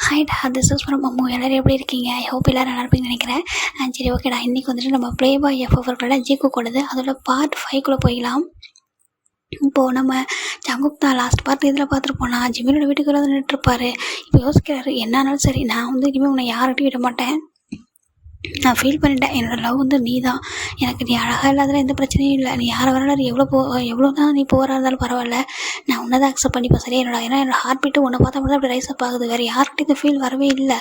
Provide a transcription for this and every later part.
ஹாய்டா, this is from Ammu. எல்லோரும் எப்படி இருக்கீங்க? ஐ ஹோப் எல்லோரும் நல்லா இருப்பீங்கன்னு நினைக்கிறேன். சரி, ஓகேடா. இன்றைக்கி வந்துட்டு நம்ம ப்ளே பாய் எஃப்எஃப் இருக்கல ஜிக்கு கூடது அதோட பார்ட் 5 போயிடலாம். இப்போது நம்ம ஜங்குக் தான் லாஸ்ட் பார்ட் இதில் பார்த்துருப்போம். நான் ஜிமினோட வீட்டுக்கு வந்து நின்றுட்டுருப்பாரு. இப்போ யோசிக்கிறாரு, என்ன ஆனாலும் சரி நான் வந்து இனிமேல் உன்னை யார்கிட்டையும் விட மாட்டேன். நான் ஃபீல் பண்ணிட்டேன். என்னோடய லவ் வந்து நீ தான். எனக்கு நீ அழகாக இல்லாததில் எந்த பிரச்சனையும் இல்லை. நீ யாரை வேணாலும் நீ எவ்வளோ தான் நீ போகிறா இருந்தாலும் பரவாயில்ல, நான் உன்னை தான் அக்செப்ட் பண்ணிப்பேன். சரியா? என்னோட ஹார்ட் பீட்டு உன்னை பார்த்தா மட்டும் அப்படி ரைஸ் அப் ஆகுது. வேறு யார்கிட்ட இந்த ஃபீல் வரவே இல்லை.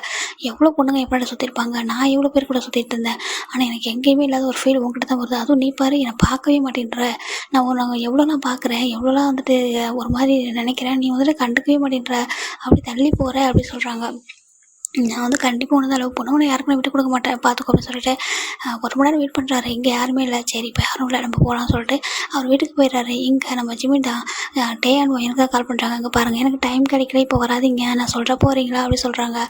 எவ்வளோ பொண்ணுங்க எப்படி சுற்றிருப்பாங்க, நான் எவ்வளோ பேர் கூட சுற்றிட்டு இருந்தேன். ஆனால் எனக்கு எங்கேயுமே இல்லாத ஒரு ஃபீல் உங்ககிட்ட தான் வருது. அதுவும் நீ பாரு, என்னை பார்க்கவே மாட்டேன்ற. நான் எவ்வளோலாம் பார்க்குறேன், எவ்வளோலாம் வந்துட்டு ஒரு மாதிரி நினைக்கிறேன், நீ வந்துட்டு கண்டுக்கவே மாட்டேன்ற, அப்படி தள்ளி போகிற அப்படி சொல்கிறாங்க. நான் வந்து கண்டிப்பாக ஒன்று தான் லவ் பண்ணுவேன், உன்னை யாருக்குமே விட்டு கொடுக்க மாட்டேன், பார்த்துக்கோ அப்படின்னு சொல்லிட்டு ஒரு மணி நேரம் வெயிட் பண்ணுறாரு. இங்கே யாருமே இல்லை. சரி, இப்போ யாரும் இல்லை, நம்ம போகலாம்னு சொல்லிட்டு அவர் வீட்டுக்கு போயிடுறாரு. இங்கே நம்ம ஜிமின் தான் டே அண்ட் எனக்காக கால் பண்ணுறாங்க. அங்கே பாருங்கள், எனக்கு டைம் கிடைக்கல, இப்போ வராதிங்க, நான் சொல்கிறப்போ வரீங்களா அப்படி சொல்கிறாங்க.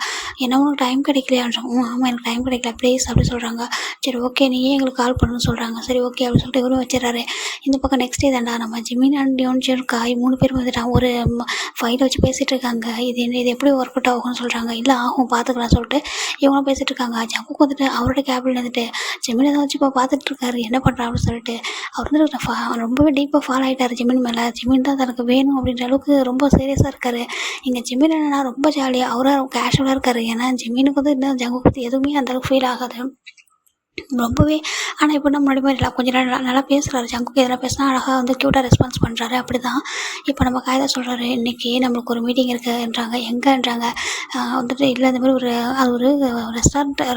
என்ன உனக்கு டைம் கிடைக்கலையான்னு ஆமாம் எனக்கு டைம் கிடைக்கல ப்ளீஸ் அப்படி சொல்கிறாங்க. சரி ஓகே, நீயே எங்களுக்கு கால் பண்ணணும்னு சொல்கிறாங்க. சரி ஓகே அப்படின்னு சொல்லிட்டு இவரும் வச்சிடறாரு. இந்த பக்கம் நெக்ஸ்ட் டே தாண்டா நம்ம ஜிமின் அண்ட் யோன்ஜியும் காய் 3 பேர் வந்துட்டான். ஒரு ஃபைலை வச்சு பேசிகிட்டு இருக்காங்க. இது எப்படி ஒர்க் அவுட் ஆகும்னு சொல்கிறாங்க. இல்லை ஆகும், பார்த்துக்கலாம் சொல்லிட்டு இவங்களும் பேசிகிட்டு இருக்காங்க. ஜங்குக் வந்துட்டு அவரோட கேபில் வந்துட்டு ஜிமினை தான் வச்சு இப்போ பார்த்துட்டு இருக்காரு, என்ன பண்ணுறா அப்படின்னு சொல்லிட்டு. அவர் வந்து ரொம்பவே டீப்பாக ஃபாலோ ஆகிட்டார் ஜிமின் மேலே. ஜிமின் தான் தனக்கு வேணும் அப்படின்ற அளவுக்கு ரொம்ப சீரியஸாக இருக்கார். இங்கே ஜிமின் என்னன்னா ரொம்ப ஜாலியாக அவராக கேஷுவலாக இருக்கார். ஏன்னா ஜிமினுக்கு வந்து இன்னும் ஜங்குக் பற்றி எதுவுமே அந்தளவுக்கு ஃபீல் ஆகாது ரொம்பவே. ஆனால் இப்போ நம்ம முன்னாடி மாதிரி இல்லை, கொஞ்சம் நல்லா பேசுகிறாரு. ஜங்குக்கு எதனா பேசினா அழகாக வந்து க்யூட்டாக ரெஸ்பான்ஸ் பண்ணுறாரு. அப்படி தான் இப்போ நம்ம காய்தா சொல்கிறாரு, இன்றைக்கி நம்மளுக்கு ஒரு மீட்டிங் இருக்குன்றாங்க. எங்கேன்றாங்க. வந்துட்டு இல்லை இந்த மாதிரி அது ஒரு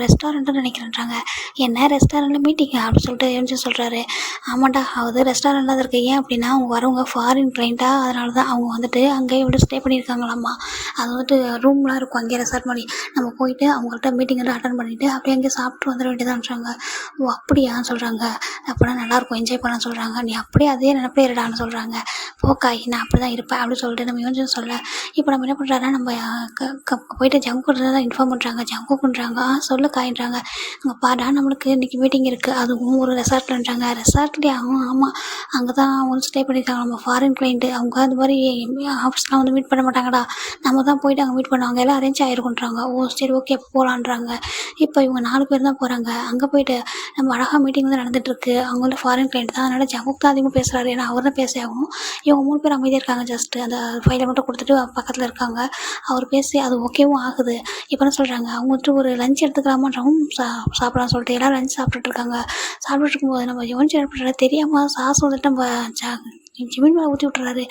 ரெஸ்டாரண்ட்டுன்னு நினைக்கிறேன்றாங்க. என்ன ரெஸ்டாரண்ட்டில் மீட்டிங்கா அப்படின்னு சொல்லிட்டு எழுந்து சொல்கிறாரு. ஆமாண்டா, அது ரெஸ்டாரண்ட் தான் இருக்குது. ஏன் அப்படின்னா அவங்க வரவங்க ஃபாரின் கிளைண்ட்டாக, அதனால தான் அவங்க வந்துட்டு அங்கேயே வந்து ஸ்டே பண்ணியிருக்காங்களாம்மா. அது வந்துட்டு ரூம்லாம் இருக்கும் அங்கேயே ரெசார்ட் மாதிரி. நம்ம போயிட்டு அவங்கள்ட்ட மீட்டிங் வந்து அட்டன் பண்ணிவிட்டு அப்படியே அங்கேயே சாப்பிட்டு வந்துட வேண்டியதான்றாங்க. ஓ அப்படியா சொல்கிறாங்க. அப்படின்னா நல்லாயிருக்கும், என்ஜாய் பண்ண சொல்கிறாங்க. நீ அப்படியே அதே நினைப்பே இருடான்னு சொல்கிறாங்க. போக்காய், நான் அப்படி தான் இருப்பேன் அப்படின்னு சொல்லிட்டு நம்ம யோசிச்சு சொல்ல. இப்போ நம்ம என்ன பண்ணுறாருன்னா, நம்ம போயிட்டு ஜங்குக்கு தான் இன்ஃபார்ம் பண்ணுறாங்க. ஜங்குக்குன்றாங்க. சொல்லு காயின்றாங்க. அங்கே பாடா நம்மளுக்கு இன்றைக்கி மீட்டிங் இருக்குது, அதுவும் ஒரு ரெசார்ட்லன்றாங்க. ரெசார்ட்லேயே ஆமாம், அங்கே தான் அவங்க ஸ்டே பண்ணியிருக்காங்க. நம்ம ஃபாரின் கிளைண்ட்டு அவங்க அது மாதிரி ஆஃபீஸ்லாம் வந்து மீட் பண்ண மாட்டாங்கடா, நம்ம தான் போயிட்டு அங்கே மீட் பண்ணுவாங்க, எல்லாம் அரேஞ்ச் ஆகிருக்குன்றாங்க. ஓ சரி ஓகே, எப்போ போகலான்றாங்க. இப்போ இவங்க 4 பேர் தான் போகிறாங்க. அங்கே போயிட்டு நம்ம அழகாக மீட்டிங் வந்து நடந்துகிட்ருக்கு. அவங்க வந்து ஃபாரின் கிளைண்ட் தான், அதனால் ஜங்குக் தான் அதிகமாக பேசுகிறாரு. ஏன்னா அவர் தான் பேசி ஆகணும். இவங்க 3 பேர் அமைதியாக இருக்காங்க. ஜஸ்ட்டு அந்த ஃபைலை மட்டும் கொடுத்துட்டு பக்கத்தில் இருக்காங்க. அவர் பேசி அது ஓகேவும் ஆகுது. இப்போ என்ன சொல்கிறாங்க, அவங்க வந்துட்டு ஒரு லஞ்ச் எடுத்துக்கலாமான்றவும் சாப்பிடலாம்னு சொல்லிட்டு எல்லோரும் லஞ்ச் சாப்பிட்டுட்டு இருக்காங்க. சாப்பிட்டுட்டு இருக்கும்போது நம்ம யோசிச்சு என்ன பண்ணுறாரு, தெரியாமல் சாஸ் வந்துட்டு நம்ம ஜிமின் மேலே ஊற்றி விட்டுறாரு.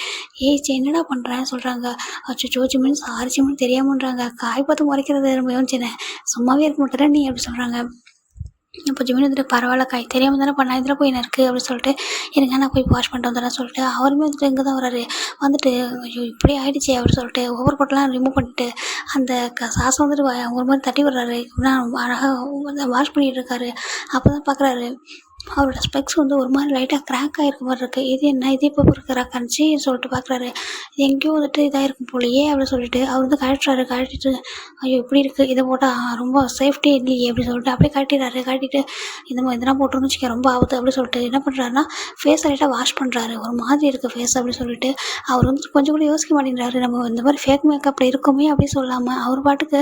என்னடா பண்ணுறேன்னு சொல்கிறாங்க. அச்சோ ஜிமின், சாரி ஜிமின் தெரியாமன்றாங்க. காய் பார்த்து முறைக்கிறது நம்ம யோசிச்சேனே, சும்மாவே இருக்க மாட்டேறேன் நீ அப்படி சொல்கிறாங்க. இப்போ ஜிமின் வந்துட்டு பரவாயில்ல காய், தெரியாமல் தானே பண்ணா, இதில் போய் என்ன இருக்குது அப்படின்னு சொல்லிட்டு, எனக்கு நான் போய் வாஷ் பண்ணிட்டு வந்துடுறேன் சொல்லிட்டு அவருமே வந்துட்டு இங்கே தான் வராரு. வந்துட்டு ஐயோ இப்படி ஆகிடுச்சு அப்படின்னு சொல்லிட்டு ஓவர் கோட்டெலாம் ரிமூவ் பண்ணிட்டு அந்த சாஸ் வந்துட்டு ஒரு மாதிரி தட்டி விடுறாரு. அழகாக வாஷ் பண்ணிகிட்டு இருக்காரு. அப்போ தான் பார்க்குறாரு, அவரோட ஸ்பெக்ஸ் வந்து ஒரு மாதிரி லைட்டாக கிராக் ஆகிருக்க மாதிரி இருக்குது. இது என்ன, இதே இப்போ இருக்கிறாக்காச்சு சொல்லிட்டு பார்க்குறாரு. இது எங்கேயோ வந்துட்டு இதாக இருக்கும் போலையே அப்படின்னு சொல்லிட்டு அவர் வந்து கழட்டிட்டு ஐயோ இப்படி இருக்குது, இதை போட்டால் ரொம்ப சேஃப்டி இல்லையே அப்படின்னு சொல்லிட்டு அப்படியே கழட்டிட்டு இதெல்லாம் போட்டோன்னு வச்சுக்க ரொம்ப ஆகுது அப்படின்னு சொல்லிட்டு என்ன பண்ணுறாருன்னா, ஃபேஸை லைட்டாக வாஷ் பண்ணுறாரு. ஒரு மாதிரி இருக்குது ஃபேஸ் அப்படின்னு சொல்லிட்டு அவர் வந்து கொஞ்சம் கூட யோசிக்க மாட்டேங்கிறாரு. நம்ம இந்த மாதிரி ஃபேக் மேக்கப்பில் இருக்குமே அப்படின்னு சொல்லாமல் அவர் பாட்டுக்கு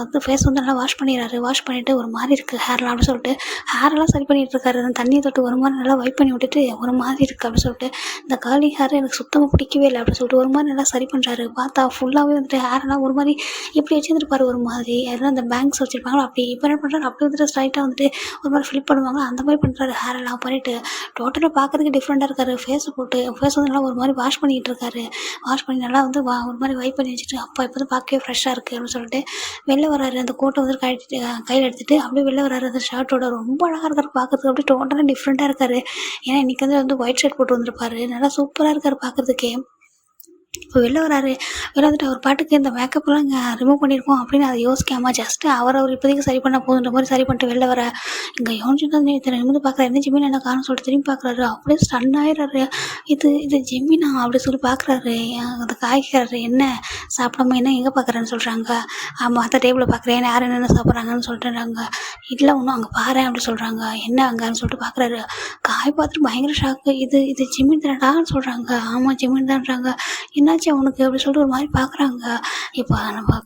வந்து ஃபேஸ் வந்து நல்லா வாஷ் பண்ணிடுறாரு. வாஷ் பண்ணிவிட்டு ஒரு மாதிரி இருக்குது ஹேர்லாம் அப்படின்னு சொல்லிட்டு ஹேரெல்லாம் சரி பண்ணிகிட்டு இருக்காரு. தண்ணியை தொட்டு ஒரு மாதிரி நல்லா வைப் பண்ணி விட்டுட்டு ஒரு மாதிரி இருக்குது அப்படின்னு சொல்லிட்டு, இந்த கர்லி ஹேர் எனக்கு சுத்தமாக பிடிக்கவே இல்லை அப்படின்னு சொல்லிட்டு ஒரு மாதிரி நல்லா சரி பண்ணுறாரு. பார்த்தா ஃபுல்லாகவே வந்துட்டு ஹேரெல்லாம் ஒரு மாதிரி எப்படி வச்சுருந்துருப்பாரு ஒரு மாதிரி. அதெல்லாம் அந்த பேங்க்ஸ் வச்சுருப்பாங்களோ அப்படி. இப்போ என்ன பண்ணுறாரு, அப்படி வந்துட்டு ஸ்ட்ரைட்டாக வந்துட்டு ஒரு மாதிரி ஃபிளிப் பண்ணுவாங்க அந்த மாதிரி பண்ணுறாரு. ஹேரெல்லாம் பண்ணிவிட்டு டோட்டலாக பார்க்குறதுக்கு டிஃப்ரெண்ட்டாக இருக்காரு. ஃபேஸ் வந்து நல்லா ஒரு மாதிரி வாஷ் பண்ணிகிட்டு இருக்காரு. வாஷ் பண்ணி நல்லா வந்து ஒரு மாதிரி வைப் பண்ணி வச்சுட்டு அப்போ இப்போ வந்து பார்க்கவே ஃப்ரெஷ்ஷாக இருக்குது அப்படின்னு சொல்லிட்டு வெளில வராரு. அந்த கோட்டை வந்து கையில் எடுத்துகிட்டு அப்படியே வெளில வராரு. அந்த ஷர்ட்டோட ரொம்ப அழகாக இருக்காரு பார்க்குறதுக்கு. அப்படியே டோட்டலாக டிஃப்ரெண்ட்டாக இருக்காரு. ஏன்னா இன்றைக்கி வந்து ஒயிட் ஷர்ட் போட்டு வந்திருப்பாரு. நல்லா சூப்பராக இருக்காரு பார்க்குறதுக்கே. இப்போ வெளில வராரு. வெளில வந்துட்டு அவர் பாட்டுக்கு இந்த மேக்கப்லாம் இங்கே ரிமூவ் பண்ணியிருக்கோம் அப்படின்னு அதை யோசிக்காமல் ஜஸ்ட்டு அவர் இப்போதைக்கு சரி பண்ணால் போதுன்ற மாதிரி சரி பண்ணிட்டு வெளில வர. இங்கே யோசிச்சு தான் நிமிந்து பார்க்குறாரு. என்ன ஜிமின் என்ன காரணம் சொல்லிட்டு திரும்பி பார்க்குறாரு. அப்படியே ஸ்டன் ஆயிடுறாரு. இது ஜிமினா அப்படி சொல்லி பார்க்குறாரு. அந்த காய்க்கிறாரு, என்ன சாப்பிடாம என்ன எங்கே பார்க்குறேன்னு சொல்கிறாங்க. மற்ற டேபிளில் பார்க்குறேன், யார் என்னென்ன சாப்பிட்றாங்கன்னு சொல்லிட்டுறாங்க. இல்லை ஒன்றும் அங்கே பாரு அப்படி சொல்கிறாங்க. என்ன அங்கேன்னு சொல்லிட்டு பார்க்குறாரு. காய் பார்த்துட்டு பயங்கர ஷாக்கு. இது ஜிமின் தானடான்னு சொல்கிறாங்க. ஆமாம் ஜிமின் தான்றாங்க. என்னாச்சு அவனுக்கு அப்படி சொல்லிட்டு ஒரு மாதிரி பார்க்குறாங்க. இப்போ நம்ம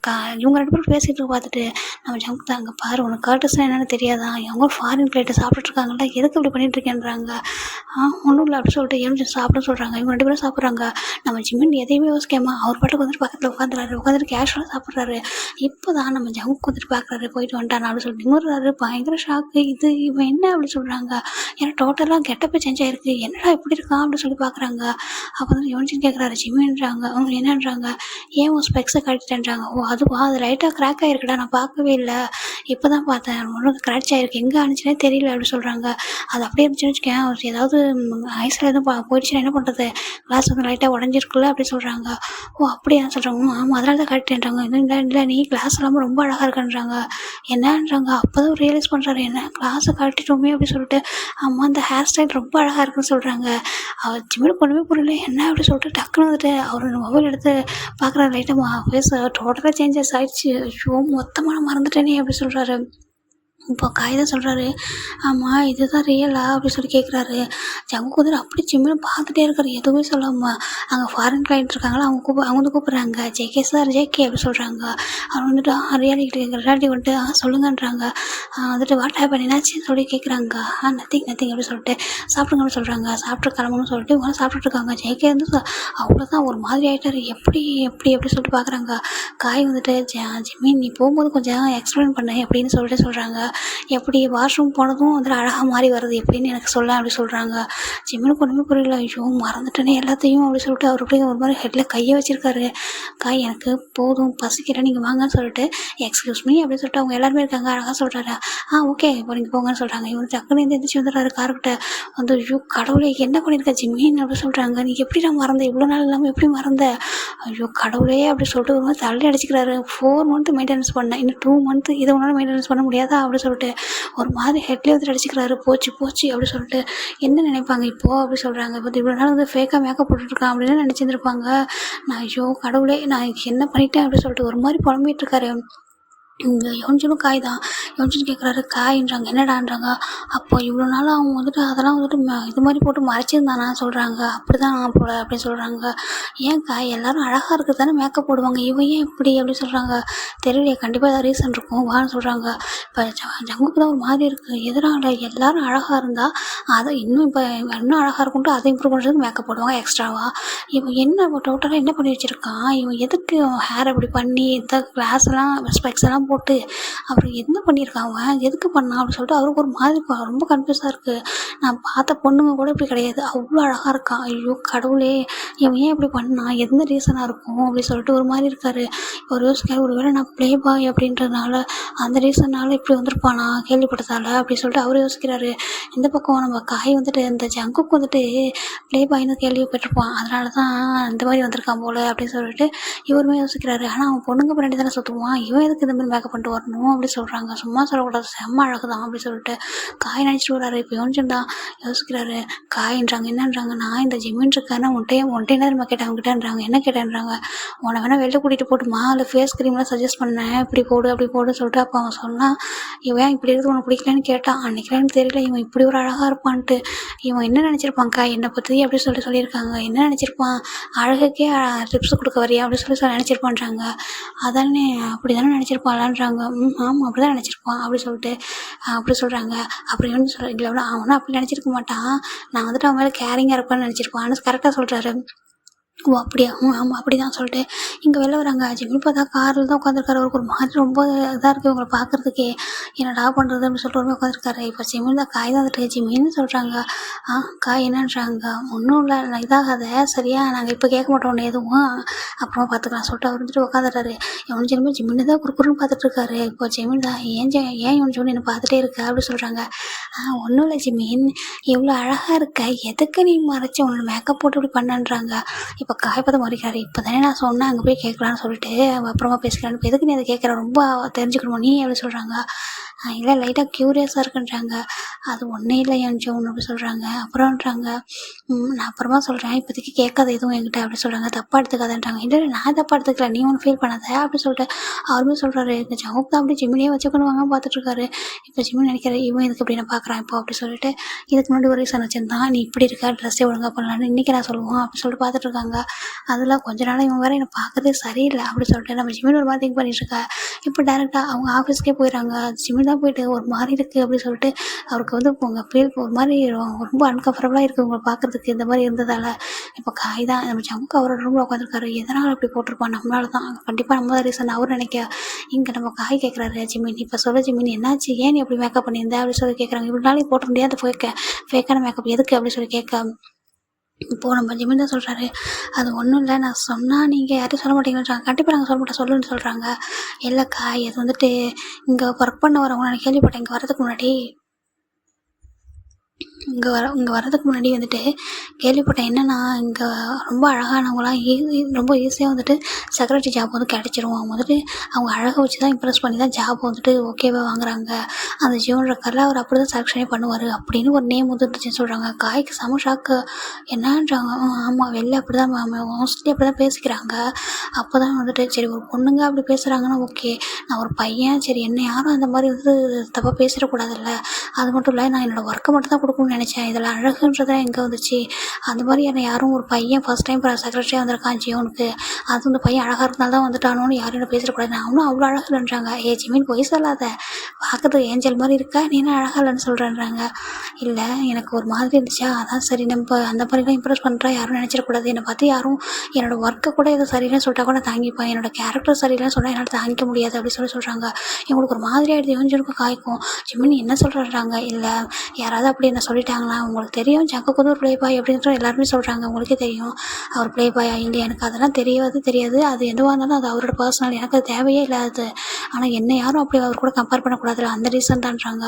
இவங்க 2 பேரும் பேசிகிட்டு பார்த்துட்டு நம்ம ஜங்க் தான் அங்கே பாரு உனக்கு கர்ட்டஸ்னால் என்னென்னு தெரியாதா, அவங்க ஃபாரின் பிளேட்டை சாப்பிட்டுருக்காங்கல்ல எதுக்கு இப்படி பண்ணிட்டு இருக்கேன்றாங்க. ஒன்றும் இல்லை அப்படி சொல்லிட்டு எலுமிச்சை சாப்பிட சொல்கிறாங்க. இவங்க 2 பேரும் சாப்பிட்றாங்க. நம்ம ஜிமின் எதையுமே யோசிக்காமல் அவர் பாட்டுக்கு வந்துட்டு பக்கத்தில் உட்காந்துட்டு கேஷுவலாக சாப்பிட்றாரு. இப்போ தான் நம்ம ஜங்க் வந்துட்டு பார்க்குறாரு போயிட்டு வந்துட்டான் அப்படின்னு சொல்லிட்டு நிமிர்றாரு. பயங்கர ஷாக்கு. இவன் என்ன அப்படி சொல்கிறாங்க. ஏன்னா டோட்டலாக கெட்டப்பே சேஞ்ச் ஆகிருக்கு. என்னடா இப்படி இருக்கான் அப்படின்னு சொல்லி பார்க்குறாங்க. அப்போ வந்து யோசிச்சுன்னு கேட்குறாரு ஜிமின்றாங்க. அவங்க என்னன்றாங்க, ஏன் உன் ஸ்பெக்ஸை கட்டிட்டேன்றாங்க. ஓ அதுவா, அது லைட்டாக கிராக் ஆகிருக்குடா, நான் பார்க்கவே இல்லை, இப்போ தான் பார்த்தேன், உனக்கு கிராச் ஆகிருக்கு, எங்கே ஆனிச்சுனே தெரியல அப்படி சொல்கிறாங்க. அது அப்படியே இருந்துச்சுன்னு வச்சுக்கேன், அவர் ஏதாவது ஐஸில் எதுவும் போயிடுச்சுன்னா என்ன பண்ணுறது, கிளாஸ் வந்து லைட்டாக உடஞ்சிருக்குல்ல அப்படி சொல்கிறாங்க. ஓ அப்படியா சொல்கிறாங்க. ஆமாம் அதனால தான் கட்டிட்டேன்றாங்க. இல்லை இல்லை நீ கிளாஸ் இல்லாமல் ரொம்ப அழகாக இருக்குன்றாங்க. என்னன்றாங்க. அப்போ தான் ரியலைஸ் பண்ணுறாரு, என்ன கிளாஸை கட்டிட்டோமே அப்படி சொல்லிட்டு. ஆமாம் அந்த ஹேர் ஸ்டைல் ரொம்ப அழகாக இருக்குன்னு சொல்கிறாங்க. அவர் ஜிம்மில் ஒன்றுமே புரியல என்ன அப்படி சொல்லிட்டு டக்குன்னு வந்துட்டு அவர் மொபைல் எடுத்து பார்க்குறாரு. லைட்டாக ஃபேஸ் டோட்டலாக சேஞ்சஸ் ஆகிடுச்சு. ஷோ மொத்தமாக நான் மறந்துட்டேனே அப்படி சொல்கிறாரு. இப்போ காகிதம் சொல்கிறாரு, ஆமாம் இதுதான் ரியலா அப்படி சொல்லி கேட்குறாரு. ஜங்கு வந்துட்டு அப்படி ஜிம்மில் பார்த்துட்டே இருக்காரு, எதுவுமே சொல்லாமல். அங்கே ஃபாரின் கிளைண்ட் இருக்காங்களா, அவங்க வந்து கூப்பிட்றாங்க. ஜேகே சார் ஜேகே அப்படி சொல்கிறாங்க. அவர் வந்துட்டு ரியாலிட்டி வந்துட்டு சொல்லுங்கன்றாங்க. வந்துட்டு வாட் ஹேப்பன் என்னாச்சுன்னு சொல்லி கேட்குறாங்க. நத்திங் அப்படி சொல்லிட்டு சாப்பிடுங்கன்னு சொல்கிறாங்க. சாப்பிட்டு கிளம்பணும்னு சொல்லிட்டு இவங்க சாப்பிட்டுட்டு இருக்காங்க. ஜேகே வந்து அவ்வளோதான் ஒரு மாதிரி ஆகிட்டார். எப்படி அப்படி சொல்லிட்டு பார்க்குறாங்க. காய் வந்துட்டு ஜிம்மி நீ போகும்போது கொஞ்சம் எக்ஸ்பிளைன் பண்ண அப்படின்னு சொல்லிட்டு சொல்கிறாங்க. எப்படி வாஷ்ரூம் போனதும் வந்துட்டு அழகாக மாறி வருது எப்படின்னு எனக்கு சொல்ல அப்படி சொல்கிறாங்க. ஜிம்மினுக்கு ஒன்றுமே புரியல. ஐயோ மறந்துட்டேனே எல்லாத்தையும் அப்படி சொல்லிட்டு அவர் அப்படியே ஒரு மாதிரி ஹெட்டில் கையை வச்சிருக்காரு. காய் எனக்கு போதும் பசிக்கிறேன் நீங்கள் வாங்கன்னு சொல்லிட்டு எக்ஸ்கியூஸ் மீ அப்படின்னு சொல்லிட்டு அவங்க எல்லாருமே இருக்காங்க. அழகாக சொல்கிறாரு. ஓகே இப்போ நீங்கள் போங்கன்னு சொல்கிறாங்க. இவங்க டக்குன்னு எந்திரிச்சு வந்துடுறாரு கார்கிட்ட வந்து. ஐயோ கடவுளே என்ன பண்ணியிருக்கா ஜிம்மின்னு அப்படி சொல்கிறாங்க. நீ எப்படி நான் மறந்தேன், இவ்வளோ நாள் இல்லாமல் எப்படி மறந்த, ஐயோ கடவுளே அப்படி சொல்லிட்டு ஒரு மாதிரி தள்ளி அடிச்சுக்கிறாரு. 4 மந்த் மெயின்டெனன்ஸ் பண்ணேன், இன்னும் 2 மந்த் இதை ஒன்றால் மெயின்டெனன்ஸ் பண்ண முடியாதா அப்படி சொல்லிட்டு ஒரு மாதிரி ஹெட்லேயே வந்துட்டு அடிச்சுக்கிறாரு. போச்சு அப்படி சொல்லிட்டு என்ன நினைப்பாங்க இப்போது அப்படி சொல்கிறாங்க. இப்போ இவ்வளோ நாள் வந்து ஃபேக்காக மேக்கப் போட்டுட்ருக்கான் அப்படின்னு நினச்சிருந்துருப்பாங்க. நான் ஐயோ கடவுளே நான் என்ன பண்ணிட்டேன் அப்படி சொல்லிட்டு ஒரு மாதிரி புலம்பிகிட்டு இருக்காரு. இங்கே யோன்ஜனும் காய் தான். யோன்ஜன் கேட்குறாரு காயின்றாங்க. என்னடான்றாங்க. அப்போ இவ்வளோ நாள் அவங்க வந்துட்டு அதெல்லாம் வந்துட்டு இது மாதிரி போட்டு மறைச்சிருந்தானா சொல்கிறாங்க. அப்படி தான் போல அப்படின்னு சொல்கிறாங்க. ஏன் காய் எல்லோரும் அழகாக இருக்குது தானே மேக்கப் போடுவாங்க, இவன் ஏன் இப்படி அப்படி சொல்கிறாங்க. தெரியலையே கண்டிப்பாக ஏதாவது ரீசன் இருக்கும் வான்னு சொல்கிறாங்க. இப்போ ஜங்குக்கு தான் ஒரு மாதிரி இருக்குது. எதிராக எல்லோரும் அழகாக இருந்தால் அதை இன்னும் அழகாக இருக்கும்ட்டு அதை இம்ப்ரூவ் பண்ணுறதுக்கு மேக்கப் போடுவாங்க எக்ஸ்ட்ராவாக. இவன் என்ன டோட்டலாக என்ன பண்ணி வச்சுருக்கான், இவன் எதுக்கு ஹேர் அப்படி பண்ணி இந்த கிளாஸ்லாம் ஸ்பெக்ஸ் எல்லாம் போட்டு அப்புறம் என்ன பண்ணியிருக்கான் அவன், எதுக்கு பண்ணான் அப்படின்னு சொல்லிட்டு அவருக்கு ஒரு மாதிரி ரொம்ப கன்ஃபியூஸாக இருக்குது. நான் பார்த்த பொண்ணுங்க கூட இப்படி கிடையாது, அவ்வளோ அழகாக இருக்கான். ஐயோ கடவுளே இவன் ஏன் இப்படி பண்ணான், எந்த ரீசனாக இருக்கும் அப்படின்னு சொல்லிட்டு ஒரு மாதிரி இருக்காரு. ஒரு யோசிக்காரு, ஒருவேளை நான் ப்ளே பாய் அப்படின்றதுனால அந்த ரீசனால் இப்படி வந்திருப்பானா கேள்விப்பட்டதால அப்படி சொல்லிட்டு அவர் யோசிக்கிறாரு. இந்த பக்கம் நம்ம காய் வந்துட்டு இந்த ஜங்குக்கு வந்துட்டு ப்ளே பாய்னு கேள்விப்பட்டிருப்பான், அதனால தான் இந்த மாதிரி வந்திருக்கான் போல அப்படின்னு சொல்லிட்டு இவருமே யோசிக்கிறாரு. ஆனால் அவன் பொண்ணுங்க பின்னாடி தானே சுற்றுவான், இவன் எதுக்கு இந்த மாதிரி மேக்கப் பண்ணிட்டு வரணும் அப்படி சொல்கிறாங்க. சும்மா சொல்லக்கூடாது, செம்ம அழகு தான் அப்படி சொல்லிட்டு காய் நினச்சிட்டு வர்றாரு. இப்போ யோசிச்சுட்டா யோசிக்கிறாரு. காயின்றாங்க. என்னன்றாங்க, நான் இந்த ஜிம்மின் இருக்கேன்னா ஒன்ட்டே நம்ம கேட்டேன் அவங்ககிட்டன்றாங்க. என்ன கேட்டேன்றாங்க, உன்னை வேணால் வெளில கூட்டிகிட்டு போட்டுமா இல்லை ஃபேஸ் க்ரீம்லாம் சஜஸ்ட் பண்ணேன், இப்படி போடு அப்படி போடுன்னு சொல்லிட்டு. அப்போ அவன் சொன்னான், இவன் இப்படி இருக்குது உனக்கு பிடிக்கலன்னு கேட்டான். அன்றைக்கலான்னு தெரியல இவன் இப்படி ஒரு அழகாக இருப்பான்ட்டு. இவன் என்ன நினச்சிருப்பான் காய் என்னை பற்றி அப்படி சொல்லியிருக்காங்க. என்ன நினச்சிருப்பான், அழகுக்கே டிப்ஸ் கொடுக்க வரியா அப்படி சொல்லி நினச்சிருப்பான்றாங்க. அதானே அப்படி தானே நினச்சிருப்பான்லான்றாங்க. ஆமாம் அப்படி தான் நினச்சிருப்பான் அப்படி சொல்லிட்டு அப்படி சொல்கிறாங்க. அப்புறம் இவனு இல்லை அவனும் அப்படி நினச்சிருக்க மாட்டான், நான் வந்துட்டு அவன் மேலே கேரிங்காக இருப்பான்னு நினச்சிருப்பான்னு கரெக்டாக சொல்கிறாரு. ஓ அப்படியா, ஆமாம் அப்படி தான் சொல்லிட்டு இங்கே வெளில வராங்க. ஜிம்மி பார்த்தா காரில் தான் உட்காந்துருக்காரு. அவருக்கு ஒரு மாதிரி ரொம்ப இதாக இருக்குது இவங்களை பார்க்குறதுக்கே, என்னடா பண்ணுறது அப்படின்னு சொல்லிட்டு ஒரு உட்காந்துருக்காரு. இப்போ ஜிம்மி தான் காய் தான் வந்துட்டு ஜிம்மின்னு சொல்கிறாங்க. காய் என்னன்றாங்க, ஒன்றும் இல்லை இதாகாத சரியா, நாங்கள் இப்போ கேட்க மாட்டோம் எதுவும், அப்புறமா பார்த்துக்கலாம் சொல்லிட்டு அவர் வந்துட்டு உட்காந்துட்டாரு. இவன் ஜிம்மி தான் குறுக்குறுன்னு பார்த்துட்ருக்காரு. இப்போ ஜிம்மி தான் ஏன் இவன் ஜோன் என்னை பார்த்துட்டே இருக்க அப்படி சொல்கிறாங்க. ஒன்றும் இல்லை ஜிம்மின், இவ்வளோ அழகாக இருக்க, எதுக்கு நீ மறைச்சி உன்னோட மேக்கப் போட்டு இப்படி பண்ணன்றாங்க. இப்போ காய்ப்பதை மறைக்கிறாரு. இப்போ தானே நான் சொன்னேன் அங்கே போய் கேட்கலான்னு சொல்லிட்டு அப்புறமா பேசிக்கலான்னு, இப்போ எதுக்கு நீ அதை கேட்குற, ரொம்ப தெரிஞ்சுக்கணுமா நீ அப்படி சொல்கிறாங்க. இல்லை லைட்டாக க்யூரியஸாக இருக்குன்றாங்க. அது ஒன்றும் இல்லை என் ஜோன் அப்படி சொல்கிறாங்க. அப்புறம்ன்றாங்க நான் அப்புறமா சொல்கிறேன், இப்போதைக்கு கேட்காத எதுவும் என்கிட்ட அப்படி சொல்கிறாங்க, தப்பாக எடுத்துக்காதன்றாங்க. இல்லை இல்லை நான் தப்பாக எடுத்துக்கல, நீ ஒன்றும் ஃபீல் பண்ணாத அப்படி சொல்லிட்டு அவருமே சொல்கிறாரு. இந்த ஜவுக் தான் அப்படி ஜிம்மினியே வச்சுக்கணுவாங்க பார்த்துட்ருக்காரு. இப்போ ஜிம்மின் நினைக்கிற இவன் இதுக்கு அப்படி நான் பார்க்குறான் இப்போ அப்படி சொல்லிட்டு இதுக்கு முன்னாடி ஒரு ரீசன் வச்சுருந்தான், நீ இப்படி இருக்கா ட்ரெஸ்ஸே ஒழுங்காக பண்ணலான்னு இன்றைக்கி நான் சொல்லுவோம் அப்படி சொல்லிட்டு பார்த்துட்ருக்காங்க. அதில் கொஞ்ச நாள் இவன் வேறு என்னை பார்க்கறதே சரியில்லை அப்படி சொல்லிட்டு நம்ம ஜிம்மின் ஒரு மாதிரி திங்க் பண்ணிட்டுருக்கா. இப்போ டேரெக்டாக அவங்க ஆஃபீஸ்க்கே போயிடறாங்க. ஜிம்மின் தான் போயிட்டு ஒரு மாதிரி இருக்குது அப்படி சொல்லிட்டு அவருக்கு வந்து உங்கள் ஃபீல் ஒரு மாதிரி ரொம்ப அன்கம்ஃபர்டபுளாக இருக்குது உங்களை பார்க்குறதுக்கு இந்த மாதிரி இருந்ததால். இப்போ காய் தான் நம்ம ஜமுக்கு அவரோட ரூமில் உட்காந்துருக்காரு. எதனால் அப்படி போட்டிருப்பான், நம்மளால தான் கண்டிப்பாக நம்ம தான் ரீசன் அவர் நினைக்க. இங்கே நம்ம காய் கேட்குறாரு, ஜிம்மின் இப்போ சொல்ல ஜிம்மின் என்னாச்சு, ஏன் நீ அப்படி மேக்கப் பண்ணியிருந்தேன் அப்படி சொல்லி கேட்குறாங்க. இவ்வளோ நாளைக்கு போட்டிருந்தே அந்த ஃபேக்கான மேக்கப் எதுக்கு அப்படி சொல்லி கேட்க இப்போது நம்ம ஜிம்மின் தான் சொல்கிறாரு, அது ஒன்றும் இல்லை, நான் சொன்னால் நீங்கள் யாரையும் சொல்ல மாட்டீங்கன்றாங்க. கண்டிப்பாக நாங்கள் சொல்ல மாட்டோம் சொல்லுன்னு சொல்கிறாங்க. இல்லைக்கா இது வந்துட்டு இங்கே ஒர்க் பண்ண வரவங்க நான் கேள்விப்பட்டேன், இங்கே வரதுக்கு முன்னாடி இங்கே வர்றதுக்கு முன்னாடி வந்துட்டு கேள்விப்பட்டேன். என்னென்னா இங்கே ரொம்ப அழகானவங்களாம் ரொம்ப ஈஸியாக வந்துட்டு செக்ரட்டரி ஜாப் வந்து கிடச்சிரும். அவங்க வந்துட்டு அவங்க அழகை வச்சு தான் இம்ப்ரெஸ் பண்ணி தான் ஜாப் வந்துட்டு ஓகேவாக வாங்குறாங்க. அந்த ஜீவன் இருக்கார்ல அவர் அப்படி தான் செலெக்ஷனே பண்ணுவார் அப்படின்னு ஒரு நேம் வந்துருச்சுன்னு சொல்கிறாங்க. காய்க்கு செம ஷாக்கு. என்னன்றாங்க, ஆமாம் வெளில அப்படி தான் மோஸ்ட்லி அப்படி தான் பேசிக்கிறாங்க. அப்போ தான் வந்துட்டு சரி ஒரு பொண்ணுங்க அப்படி பேசுகிறாங்கன்னா ஓகே, நான் ஒரு பையன் சரி என்ன யாரும் அந்த மாதிரி வந்து தப்பாக பேசிடக்கூடாதுல்ல. அது மட்டும் இல்லை நான் என்னோடய ஒர்க்கை மட்டும் தான் கொடுக்கணும்னு நினச்சேன். இதில் அழகுன்றதான் எங்கே வந்துச்சு. அந்த மாதிரி என்னை யாரும் ஒரு பையன் ஃபஸ்ட் டைம் செக்ரட்டரியாக வந்திருக்கான் ஜியோனுக்கு, அது இந்த பையன் அழகாக இருந்தால் தான் வந்துட்டானோன்னு யாரும் என்ன பேசிடக்கூடாது. நான் அவனும் அவ்வளோ அழகாக இல்லைன்றாங்க. ஜிமின் பொய் சொல்லாத, பார்க்குறதுக்கு ஏஞ்சல் மாதிரி இருக்கா, நீ என்ன அழகாக இல்லைன்னு சொல்கிறேன்றாங்க. இல்லை எனக்கு ஒரு மாதிரி இருந்துச்சா, அதான் சரி நம்ம அந்த மாதிரிலாம் இம்ப்ரெஸ் பண்ணுறா யாரும் நினச்சிடக்கூடாது. என்னை பார்த்து யாரும் என்னோடய ஒர்க்கை கூட எதுவும் சரியில்லைன்னு சொல்லிட்டா கூட நான் தாங்கிப்பேன், என்னோட கேரக்டர் சரியில்லைன்னு சொன்னால் என்னால் தாங்கிக்க முடியாது அப்படி சொல்கிறாங்க. இவங்களுக்கு ஒரு மாதிரி ஆகிடுது, இவஞ்சுக்கும் காய்க்கும். ஜிமின் என்ன சொல்கிறாங்க, இல்லை யாராவது அப்படி என்ன சொல்லிட்டாங்களா, உங்களுக்கு தெரியும் ஜங்குக்கு வந்து ஒரு ப்ளே பாய் அப்படின்ற எல்லாருமே சொல்கிறாங்க, உங்களுக்கே தெரியும் அவர் ப்ளே பாயா இல்லை, எனக்கு அதெல்லாம் தெரியாது. அது எதுவாக இருந்தாலும் அது அவரோட பர்சனல், எனக்கு அது தேவையே இல்லாது. ஆனால் என்ன யாரும் அப்படி அவர் கூட கம்பேர் பண்ணக்கூடாதுல, அந்த ரீசன் தான்றாங்க.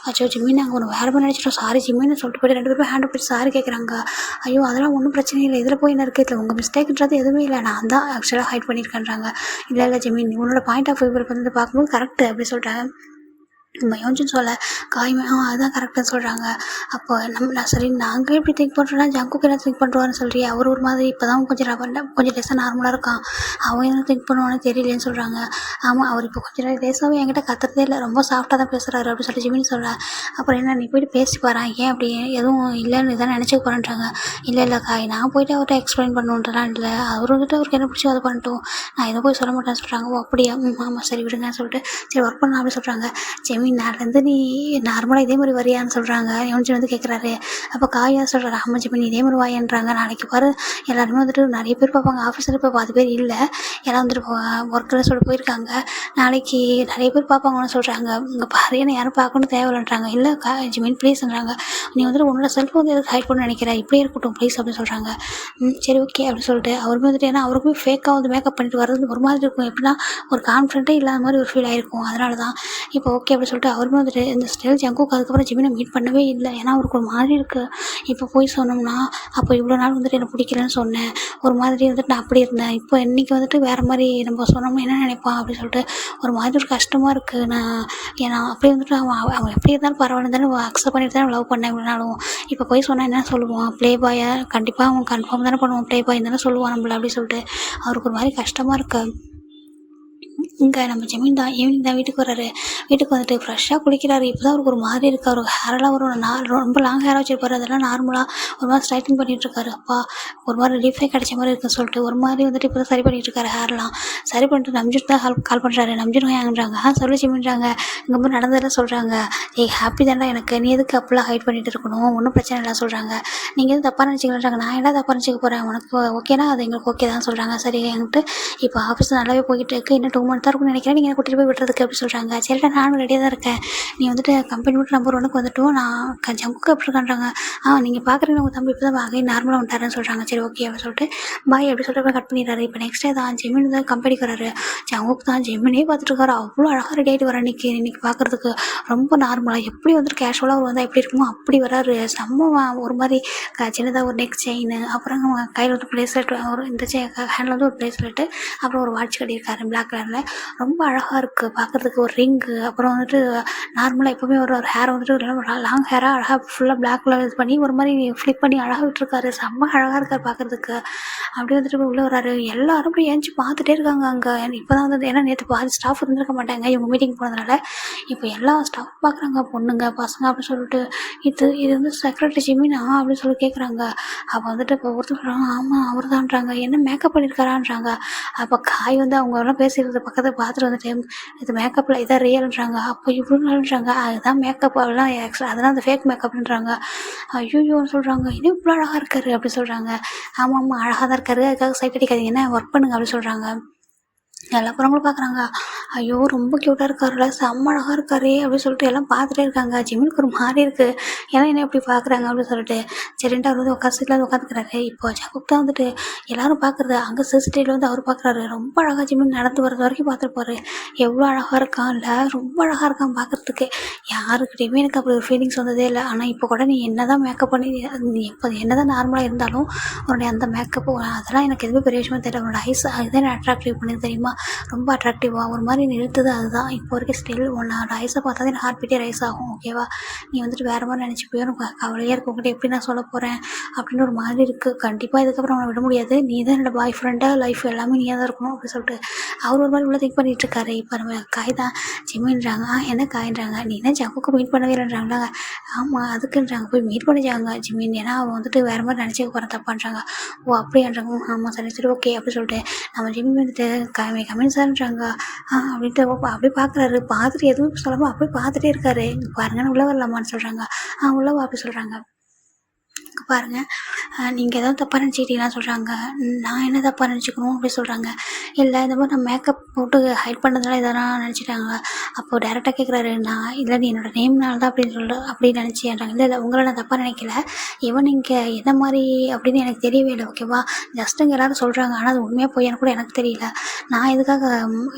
அச்சோ ஜிம்மின் நாங்கள் ஒன்று வேறு மாதிரி நினச்சிட்டோம், சாரி ஜிம்மின்னு சொல்லிட்டு போய்ட்டு 2 பேரும் ஹேண்ட் போய்ட்டு சாரி கேட்குறாங்க. ஐயோ அதெல்லாம் ஒன்றும் பிரச்சனை இல்லை, இதில் போய் என்ன இருக்குது, இல்லை உங்கள் மிஸ்டேக்ன்றது எதுவுமே இல்லை, நான் தான் ஆக்சுவலாக ஹைட் பண்ணியிருக்கேன்றாங்க. இல்லை ஜிம்மின் உன்னோட பாயிண்ட் ஆஃப் வியூ வந்து பார்க்கும்போது கரெக்டு அப்படி சொல்லிட்டாங்க. நம்ம யோசிச்சுன்னு சொல்ல காய்மே அதுதான் கரெக்டாக சொல்கிறாங்க. அப்போ நான் சரி நாங்கள் எப்படி திங்க் பண்ணுறோன்னா ஜங்குக்கு என்ன திங்க் பண்ணுறோன்னு சொல்கிறீ, அவர் ஒரு மாதிரி இப்போ தான் கொஞ்சம் லேசாக நார்மலாக இருக்கான், அவன் என்ன திங்க் பண்ணுவான்னு தெரியலேன்னு சொல்கிறாங்க. ஆமாம் அவர் இப்போ கொஞ்சம் லேசாகவே என்கிட்ட கத்துறதே இல்லை, ரொம்ப சாஃப்டாக தான் பேசுகிறாரு அப்படின்னு சொல்லி ஜிமின்னு சொல்ல. அப்புறம் என்ன நீ போய்ட்டு பேசி பாறேன், ஏன் அப்படி எதுவும் இல்லைன்னு இதான் நினச்சிக்க போகிறேன்றாங்க. இல்லை காய் நான் போய்ட்டு அவர்கிட்ட எக்ஸ்பிளைன் பண்ணுன்றலாம் இல்லை, அவர் வந்துட்டு அவருக்கு என்ன பிடிச்சோ அதை பண்ணிட்டோம், நான் எதுவும் போய் சொல்ல மாட்டேன்னு சொல்கிறாங்க. ஓ அப்படியா, ஆமாம் சரி விடுங்கன்னு சொல்லிட்டு சரி ஒர்க் பண்ணலாம் அப்படி சொல்கிறாங்க. நாளிலேருந்து நீ நார்மலாக இதே மாதிரி வரியான்னு சொல்கிறாங்க. யோனிச்சு வந்து கேட்குறாரு. அப்போ காயா சொல்கிறாரு, ஆமாம் ஜிமின் இதே மாதிரி வாயன்றாங்க, நாளைக்கு பாரு எல்லாருமே வந்துட்டு நிறைய பேர் பார்ப்பாங்க, ஆஃபீஸில் இப்போ பாதி பேர் இல்லை, எல்லாம் வந்துட்டு ஒர்க்கில் சொல்லிட்டு போயிருக்காங்க, நாளைக்கு நிறைய பேர் பார்ப்பாங்கன்னு சொல்கிறாங்க. இங்கே பாரு என்ன யாரும் பார்க்கணும் தேவையில்லைன்றாங்க. இல்லை ஜிமின் ப்ளீஸ்ன்றாங்க, நீ வந்துட்டு உன்னோட செல்ஃப் வந்து எதுக்கு ஹைட் பண்ண நினைக்கிற, இப்படியே இருக்கட்டும் ப்ளீஸ் அப்படின்னு சொல்கிறாங்க. சரி ஓகே அப்படின்னு சொல்லிட்டு அவருமே வந்துட்டு ஏன்னா அவருக்குமே ஃபேக்காக வந்து மேக்கப் பண்ணிட்டு வர்றது ஒரு மாதிரி இருக்கும், எப்படின்னா ஒரு கான்ஃபிடென்ட்டே இல்லாத மாதிரி ஒரு ஃபீல் ஆகிருக்கும். அதனால தான் இப்போ ஓகே அப்படின்னு சொல்லிட்டு அவருமே வந்துட்டு இந்த ஸ்டைல் ஜங்குக்கு அதுக்கப்புறம் ஜிமினை மீட் பண்ணவே இல்லை, ஏன்னா அவருக்கு ஒரு மாதிரி இருக்குது. இப்போ போய் சொன்னோம்னா அப்போ இவ்வளோ நாள் வந்துட்டு எனக்கு பிடிக்கலன்னு சொன்னேன், ஒரு மாதிரி வந்துட்டு நான் அப்படி இருந்தேன், இப்போ இன்றைக்கி வந்துட்டு வேறு மாதிரி நம்ம சொன்னோம்னா என்ன நினைப்பான் அப்படின்னு சொல்லிட்டு ஒரு மாதிரி ஒரு கஷ்டமாக இருக்குது. ஏன்னா அப்படியே வந்துட்டு அவன் எப்படி இருந்தாலும் பரவாயில்ல தானே அக்செப்ட் பண்ணிட்டு தான் லவ் பண்ணேன் இவ்வளோ நாளும், இப்போ போய் சொன்னால் என்ன சொல்லுவான், ப்ளே பாயை கண்டிப்பாக அவன் கன்ஃபார்ம் தானே பண்ணுவான், ப்ளே பாய் தானே சொல்லுவான் நம்மள அப்படி சொல்லிட்டு அவருக்கு ஒரு மாதிரி கஷ்டமாக இருக்குது. இங்கே நம்ம ஜமீன் தான் ஈவினிங் தான் வீட்டுக்கு வர்றாரு. வீட்டுக்கு வந்துட்டு ஃப்ரெஷ்ஷாக குளிக்கிறாரு. இப்போ தான் அவருக்கு ஒரு மாதிரி இருக்குது, அவருக்கு ஹேரெல்லாம் ரொம்ப லாங் ஹேராக வச்சுருப்பாரு, அதெல்லாம் நார்மலாக ஒரு மாதிரி ஸ்ட்ரைட்டிங் பண்ணிகிட்ருக்காரு. அப்பா ஒரு மாதிரி ரீஃபே கிடைச்ச மாதிரி இருக்குன்னு சொல்லிட்டு ஒரு மாதிரி வந்துட்டு இப்போ தான் சரி பண்ணிகிட்ருக்காரு ஹேர்லாம். சரி பண்ணிட்டு நம்ஜிட்டு தான் கால் பண்ணுறாரு. நம்ஜின் வாங்குறாங்க, சொல்லி ஜிமின்றாங்க, இங்கே போய் நடந்ததெல்லாம் சொல்கிறாங்க. ஹாப்பி தானே எனக்கு, நீ எதுக்கு அப்பெல்லாம் ஹைட் பண்ணிகிட்டு இருக்கணும், ஒன்றும் பிரச்சனை இல்லை சொல்கிறாங்க. நீங்கள் எதுவும் தப்பாக நினச்சிக்கலான்றாங்க. நான் என்ன தப்பாக நினச்சிக்க போகிறேன், உனக்கு ஓகேனா அது எங்களுக்கு ஓகே தான் சொல்கிறாங்க. சரி என்கிட்ட இப்போ ஆஃபீஸ் நல்லாவே போய்கிட்டு இருக்குது, இன்னும் 2 மந்த்தாக இருக்கும்னு நினைக்கிறேன், நீங்கள் கூட்டிகிட்டு போய் விட்டுறதுக்கு அப்படி சொல்கிறாங்க. சரிடா நானும் ரெடியாக தான் இருக்கேன், நீ வந்துட்டு கம்பெனி விட்டு நம்பர் 1க்கு வந்துட்டோம், நான் ஜங்குக்கு அப்படி இருக்கான்றாங்க. நீங்கள் பார்க்குறீங்க உங்கள் தம்பி இப்போ தான் அகைன் நார்மலாக வந்துட்டாருன்னு சொல்கிறாங்க. சரி ஓகே அப்படின்னு சொல்லிட்டு பாய் அப்படி சொல்லிட்டு கட் பண்ணிடுறாரு. இப்போ நெக்ஸ்ட் டே தான் ஜெமின் தான் கம்பெனிக்கு வராரு. ஜங்குக்கு தான் ஜெமினே பார்த்துட்டு இருக்காரு, அவ்வளோ அழகாக ரெடி ஆகிட்டு வர இன்னைக்கு பார்க்குறதுக்கு ரொம்ப நார்மலாக எப்படி வந்துட்டு கேஷுவலாக அவர் வந்தால் எப்படி இருக்குமோ அப்படி வராரு. செம்ம ஒரு மாதிரி சின்னதாக ஒரு நெக் செயின், அப்புறம் கையில் வந்து ப்ளேஸ்லெட், ஒரு இந்த ஹேண்டில் வந்து ஒரு ப்ளேஸ்லெட்டு, அப்புறம் ஒரு வாட்ச் கட்டியிருக்காரு பிளாக் கலரில். ரொம்ப அழகாக இருக்குது பார்க்குறதுக்கு. ஒரு ரிங்கு, அப்புறம் வந்துட்டு நார்மலாக எப்போவுமே ஒரு ஒரு ஹேரை வந்துட்டு லாங் ஹேராக அழகாக ஃபுல்லாக பிளாக் கலர் இது பண்ணி ஒரு மாதிரி ஃப்ளிப் பண்ணி அழகாக விட்டுருக்காரு. செம்ம அழகாக இருக்கார் பார்க்குறதுக்கு. அப்படியே வந்துட்டு உள்ளே வராரு. எல்லாரும் அப்படியே ஏஞ்சி பார்த்துட்டே இருக்காங்க அங்கே. இப்போ தான் வந்து ஏன்னா நேற்று பாதி ஸ்டாஃப் இருந்திருக்க மாட்டாங்க இவங்க மீட்டிங் போனதுனால. இப்போ எல்லா ஸ்டாஃப் பார்க்குறாங்க, பொண்ணுங்க பசங்க அப்படின்னு சொல்லிட்டு. இது வந்து செக்ரட்டரி ஜிமினா அப்படின்னு சொல்லி கேட்குறாங்க. அப்போ வந்துட்டு இப்போ ஒருத்தர் சொல்கிறாங்க, ஆமாம் அவர் தான்றாங்க. என்ன மேக்கப் பண்ணியிருக்காரான்றாங்க. அப்போ காய் வந்து அவங்க எல்லாம் பேசிடுறது பக்கத்தில் பார்த்துட்டு வந்துட்டு, இது மேக்கப்பில் இதான் ரியல்ன்றாங்க. அப்போ இவ்வளோ நாள்ன்றாங்க, அதுதான் மேக்கப் அதெல்லாம் அதெல்லாம் அந்த ஃபேக் மேக்கப்ன்றாங்க. ஐயோன்னு சொல்கிறாங்க, இன்னும் இவ்வளோ அழகாக இருக்காரு அப்படி சொல்கிறாங்க. ஆமாம் அழகாக தான் இருக்காரு, அதுக்காக சைட் அடிக்காதீங்கன்னா ஒர்க் பண்ணுங்க அப்படி சொல்கிறாங்க. எல்லா படங்களும் பார்க்குறாங்க. ஐயோ ரொம்ப க்யூட்டாக இருக்காருல்ல, செம்ம அழகாக இருக்காரே அப்படின்னு சொல்லிட்டு எல்லாம் பார்த்துட்டே இருக்காங்க. ஜிமினுக்கு ஒரு மாதிரி இருக்குது, ஏன்னா என்ன எப்படி பார்க்குறாங்க அப்படின்னு சொல்லிட்டு. சரின்ட்டு அவர் வந்து உட்காந்து சீட்டில் வந்து உட்காந்துக்கிறாரு. இப்போ ஜாக்குப் தான் வந்துட்டு எல்லாரும் பார்க்குறது. அங்கே சிசிடிவியில் வந்து அவர் பார்க்குறாரு. ரொம்ப அழகாக ஜிமின் நடந்து வர்றது வரைக்கும் பார்த்துருப்பாரு. எவ்வளோ அழகாக இருக்கான் இல்லை, ரொம்ப அழகாக இருக்கான் பார்க்குறதுக்கு. யாருக்கிட்டையுமே எனக்கு அப்படி ஒரு ஃபீலிங்ஸ் வந்ததே இல்லை. ஆனால் இப்போ கூட நீ என்ன தான் மேக்கப் பண்ணி நீ இப்போ என்ன தான் நார்மலாக இருந்தாலும் உன்னுடைய அந்த மேக்கப்பு அதெல்லாம் எனக்கு எதுவுமே பெரிய விஷயமா தெரியல. உன்னோட ஐஸ் அதுதான் என்ன அட்ராக்டிவ் பண்ணுது தெரியுமா, ரொம்ப அட்ராக்டிவாக ஒரு மாதிரி நிறுத்துது. அதுதான் இப்போ வரைக்கும் ஸ்டில் உன்னோட ஐஸை பார்த்தா தான் எனக்கு ஹார்ட் பீட்டே ரைஸ் ஆகும். ஓகேவா, நீ வந்துட்டு வேறு மாதிரி நினச்சி போய் எனக்கு கவலையாக இருக்கும். உங்கள்கிட்ட எப்படி நான் சொல்ல போகிறேன் அப்படின்னு ஒரு மாதிரி இருக்குது. கண்டிப்பாக இதுக்கப்புறம் அவனை விட முடியாது. நீ தான் என்னோட பாய் ஃப்ரெண்டாக லைஃப் எல்லாமே நீயாக தான் இருக்கணும் அப்படின்னு சொல்லிட்டு அவர் ஒரு மாதிரி உள்ள திங்க் பண்ணிட்டு இருக்காரு. இப்போ நம்ம காய் தான் ஜிம்மின்றாங்க. என்ன காயின்றாங்க, நீ என்ன ஜங்குக்கு மீட் பண்ணவே இல்லைன்றாங்களா. ஆமாம் அதுக்குன்றாங்க, போய் மீட் பண்ணிச்சாங்க ஜிம்மின், ஏன்னா அவன் வந்துட்டு வேறு மாதிரி நினச்சிக்க போகிற தப்பான்றாங்க. ஓ அப்படின்றாங்க. ஆமாம் சரி ஓகே அப்படி சொல்லிட்டு நம்ம ஜிம்மி வந்துட்டு கமெண்ட் சார்ன்றாங்க. அப்படின்ட்டு அப்படியே பார்க்குறாரு. பார்த்துட்டு எதுவும் சொல்லாமல் அப்படியே பார்த்துட்டே இருக்காரு. பாருங்கன்னு உள்ளே வரலாமான்னு சொல்கிறாங்க. உள்ளவா அப்படி சொல்கிறாங்க. பாருங்கள், நீங்கள் ஏதாவது தப்பாக நினச்சிக்கிட்டீங்கன்னா சொல்கிறாங்க. நான் என்ன தப்பாக நினச்சிக்கணும் அப்படி சொல்கிறாங்க. இல்லை இந்த மாதிரி நான் மேக்கப் போட்டு ஹைட் பண்ணதுனால இதெல்லாம் நினச்சிட்டாங்க. அப்போது டேரெக்டாக கேட்குறாரு, நான் இல்லை நீ என்னோடய நேம்னால தான் அப்படின்னு நினச்சின்றாங்க. இல்லை உங்களை நான் தப்பாக நினைக்கல, இவன் நீங்கள் என்ன மாதிரி அப்படின்னு எனக்கு தெரியவே இல்லை. ஓகேவா, ஜஸ்ட்டுங்க எல்லோரும் சொல்கிறாங்க, ஆனால் அது உண்மையாக போய் கூட எனக்கு தெரியல. நான் எதுக்காக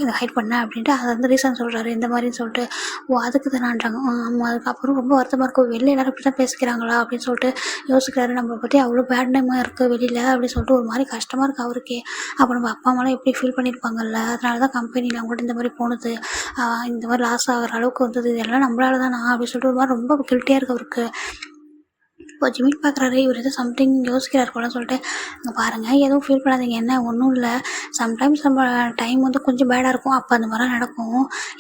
இதை ஹைட் பண்ணேன் அப்படின்ட்டு அது வந்து ரீசன் சொல்கிறாரு இந்த மாதிரின்னு சொல்லிட்டு. ஓ அதுக்கு தானான்றாங்க. ஆமாம், அதுக்கப்புறம் ரொம்ப வருத்தமாக இருக்கும். வெளில எல்லோரும் இப்படி தான் பேசிக்கிறாங்களா அப்படின்னு சொல்லிட்டு யோசிக்கிறாரு. நம்மளை பற்றி அவ்வளோ பேட் நேமாக இருக்குது வெளியில் அப்படின்னு சொல்லிட்டு ஒரு மாதிரி கஷ்டமாக இருக்குது அவருக்கே. அப்போ நம்ம அப்பா அம்மாலாம் எப்படி ஃபீல் பண்ணியிருப்பாங்கல்ல, அதனால தான் கம்பெனியில் அவங்கள்ட்ட இந்த மாதிரி போனது, இந்த மாதிரி லாஸ் ஆகிற அளவுக்கு வந்தது, இதெல்லாம் நம்மளால தான் அப்படின்னு சொல்லிட்டு ஒரு மாதிரி ரொம்ப கில்ட்டியாக இருக்குது அவருக்கு. இப்போ ஜிமின் பார்க்குறாரு, இவர் எதோ சம்திங் யோசிக்கிறார் போல சொல்லிட்டு, இங்கே பாருங்கள் எதுவும் ஃபீல் பண்ணாதீங்க, என்ன ஒன்றும் இல்லை, சம்டைம்ஸ் நம்ம டைம் வந்து கொஞ்சம் பேடாக இருக்கும், அப்போ அந்த மாதிரிலாம் நடக்கும்,